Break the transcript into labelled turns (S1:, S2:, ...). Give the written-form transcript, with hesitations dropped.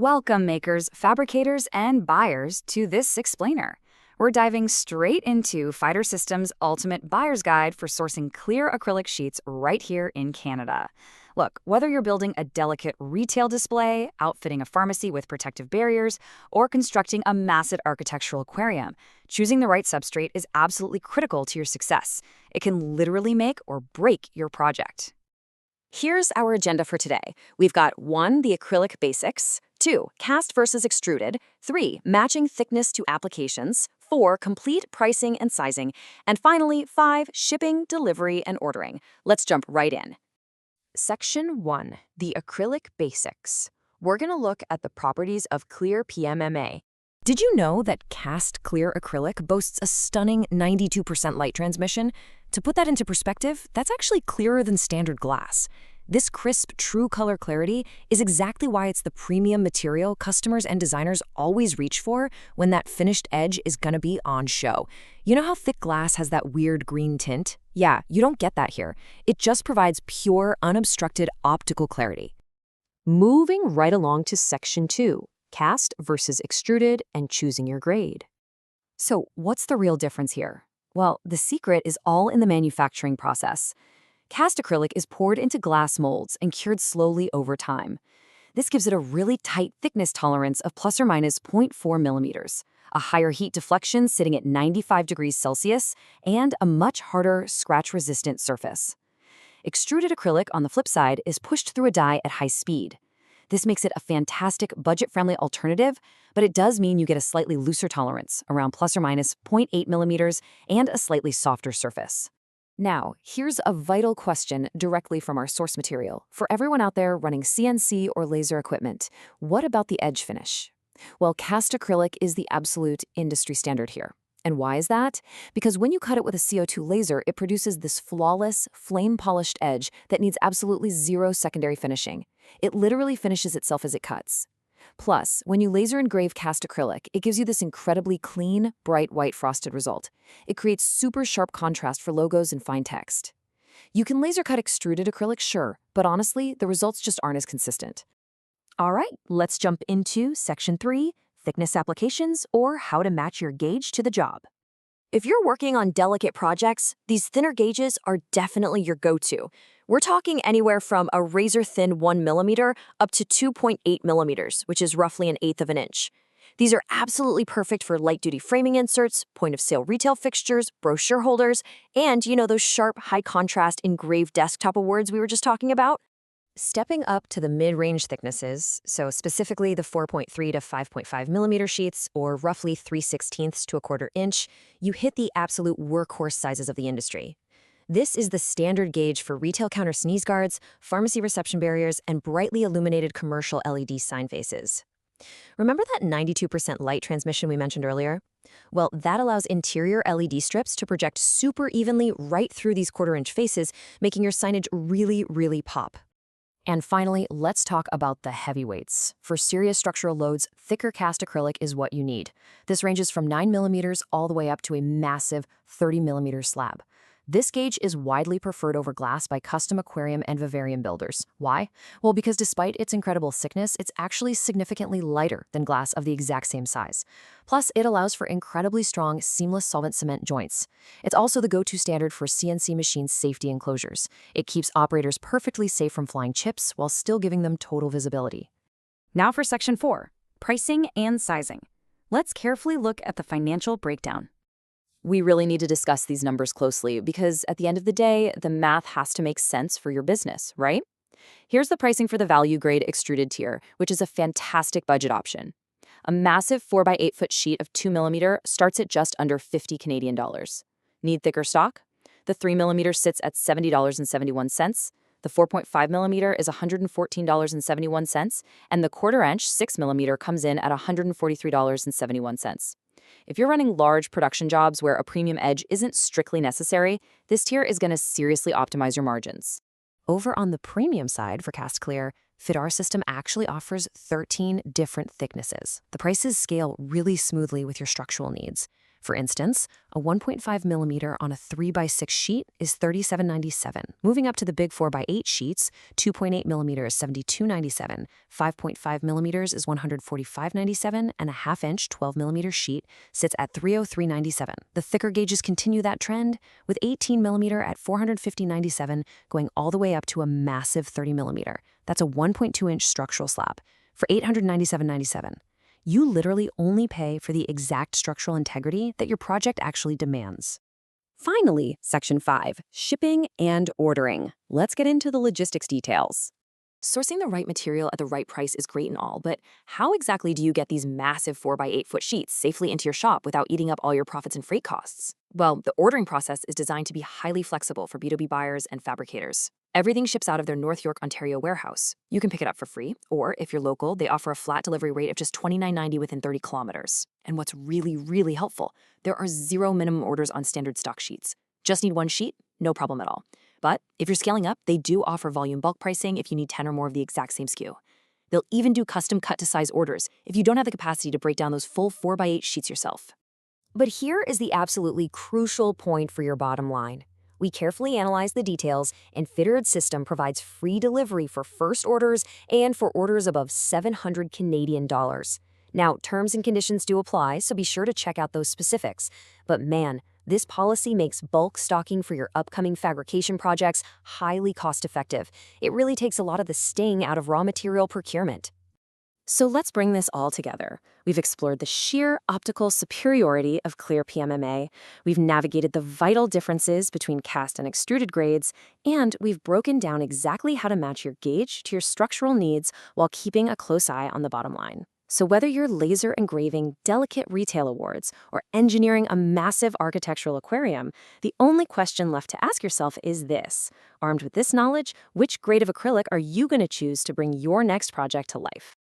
S1: Welcome, makers, fabricators, and buyers, to this explainer. We're diving straight into Fighter Systems' ultimate buyer's guide for sourcing clear acrylic sheets right here in Canada. Look, whether you're building a delicate retail display, outfitting a pharmacy with protective barriers, or constructing a massive architectural aquarium, choosing the right substrate is absolutely critical to your success. It can literally make or break your project.
S2: Here's our agenda for today. We've got 1, the acrylic basics, 2, cast versus extruded, 3, matching thickness to applications, 4, complete pricing and sizing, and finally, 5, shipping, delivery, and ordering. Let's jump right in. Section 1, the acrylic basics. We're going to look at the properties of clear PMMA. Did you know that cast clear acrylic boasts a stunning 92% light transmission? To put that into perspective, that's actually clearer than standard glass. This crisp, true color clarity is exactly why it's the premium material customers and designers always reach for when that finished edge is gonna be on show. You know how thick glass has that weird green tint? Yeah, you don't get that here. It just provides pure, unobstructed optical clarity. Moving right along to Section 2, cast versus extruded and choosing your grade. So what's the real difference here? Well, the secret is all in the manufacturing process. Cast acrylic is poured into glass molds and cured slowly over time. This gives it a really tight thickness tolerance of plus or minus 0.4 millimeters, a higher heat deflection sitting at 95 degrees Celsius, and a much harder, scratch-resistant surface. Extruded acrylic, on the flip side, is pushed through a die at high speed. This makes it a fantastic, budget-friendly alternative, but it does mean you get a slightly looser tolerance, around plus or minus 0.8 millimeters, and a slightly softer surface. Now, here's a vital question directly from our source material. For everyone out there running CNC or laser equipment, what about the edge finish? Well, cast acrylic is the absolute industry standard here. And why is that? Because when you cut it with a CO2 laser, it produces this flawless, flame-polished edge that needs absolutely zero secondary finishing. It literally finishes itself as it cuts. Plus, when you laser engrave cast acrylic, it gives you this incredibly clean, bright white frosted result. It creates super sharp contrast for logos and fine text. You can laser cut extruded acrylic, sure, but honestly, the results just aren't as consistent. All right, let's jump into Section 3, thickness applications, or how to match your gauge to the job. If you're working on delicate projects, these thinner gauges are definitely your go-to. We're talking anywhere from a razor-thin 1 millimeter up to 2.8 millimeters, which is roughly 1/8 of an inch. These are absolutely perfect for light-duty framing inserts, point-of-sale retail fixtures, brochure holders, and those sharp, high-contrast engraved desktop awards we were just talking about. Stepping up to the mid-range thicknesses, so specifically the 4.3 to 5.5 millimeter sheets, or roughly 3/16 to 1/4 inch, you hit the absolute workhorse sizes of the industry. This is the standard gauge for retail counter sneeze guards, pharmacy reception barriers, and brightly illuminated commercial LED sign faces. Remember that 92% light transmission we mentioned earlier? Well, that allows interior LED strips to project super evenly right through these 1/4 inch faces, making your signage really, really pop. And finally, let's talk about the heavyweights. For serious structural loads, thicker cast acrylic is what you need. This ranges from 9 millimeters all the way up to a massive 30 millimeter slab. This gauge is widely preferred over glass by custom aquarium and vivarium builders. Why? Well, because despite its incredible thickness, it's actually significantly lighter than glass of the exact same size. Plus, it allows for incredibly strong, seamless solvent cement joints. It's also the go-to standard for CNC machine safety enclosures. It keeps operators perfectly safe from flying chips while still giving them total visibility.
S1: Now for Section 4, pricing and sizing. Let's carefully look at the financial breakdown.
S2: We really need to discuss these numbers closely because at the end of the day, the math has to make sense for your business, right? Here's the pricing for the value grade extruded tier, which is a fantastic budget option. A massive 4x8 foot sheet of 2 millimeter starts at just under 50 Canadian dollars. Need thicker stock? The 3 millimeter sits at $70.71. The 4.5 millimeter is $114.71, and the 1/4 inch 6 millimeter comes in at $143.71. If you're running large production jobs where a premium edge isn't strictly necessary, this tier is going to seriously optimize your margins. Over on the premium side for Cast Clear, Fitar System actually offers 13 different thicknesses. The prices scale really smoothly with your structural needs. For instance, a 1.5 millimeter on a 3x6 sheet is $37.97. Moving up to the big 4x8 sheets, 2.8 millimeters is $72.97, 5.5 millimeters is $145.97, and a half-inch 12 millimeter sheet sits at $303.97. The thicker gauges continue that trend, with 18 millimeter at $450.97, going all the way up to a massive 30 millimeter. That's a 1.2-inch structural slab for $897.97. You literally only pay for the exact structural integrity that your project actually demands. Finally, Section 5, Shipping and Ordering. Let's get into the logistics details. Sourcing the right material at the right price is great and all, but how exactly do you get these massive 4x8-foot sheets safely into your shop without eating up all your profits and freight costs? Well, the ordering process is designed to be highly flexible for B2B buyers and fabricators. Everything ships out of their North York, Ontario warehouse. You can pick it up for free, or if you're local, they offer a flat delivery rate of just $29.90 within 30 kilometers. And what's really, really helpful, there are 0 minimum orders on standard stock sheets. Just need 1 sheet? No problem at all. But if you're scaling up, they do offer volume bulk pricing if you need 10 or more of the exact same SKU. They'll even do custom cut-to-size orders if you don't have the capacity to break down those full 4x8 sheets yourself.
S3: But here is the absolutely crucial point for your bottom line. We carefully analyze the details, and Fittered System provides free delivery for first orders and for orders above $700 Canadian dollars. Now, terms and conditions do apply, so be sure to check out those specifics. But man, this policy makes bulk stocking for your upcoming fabrication projects highly cost-effective. It really takes a lot of the sting out of raw material procurement.
S2: So let's bring this all together. We've explored the sheer optical superiority of clear PMMA, we've navigated the vital differences between cast and extruded grades, and we've broken down exactly how to match your gauge to your structural needs while keeping a close eye on the bottom line. So whether you're laser engraving delicate retail awards or engineering a massive architectural aquarium, the only question left to ask yourself is this. Armed with this knowledge, which grade of acrylic are you going to choose to bring your next project to life?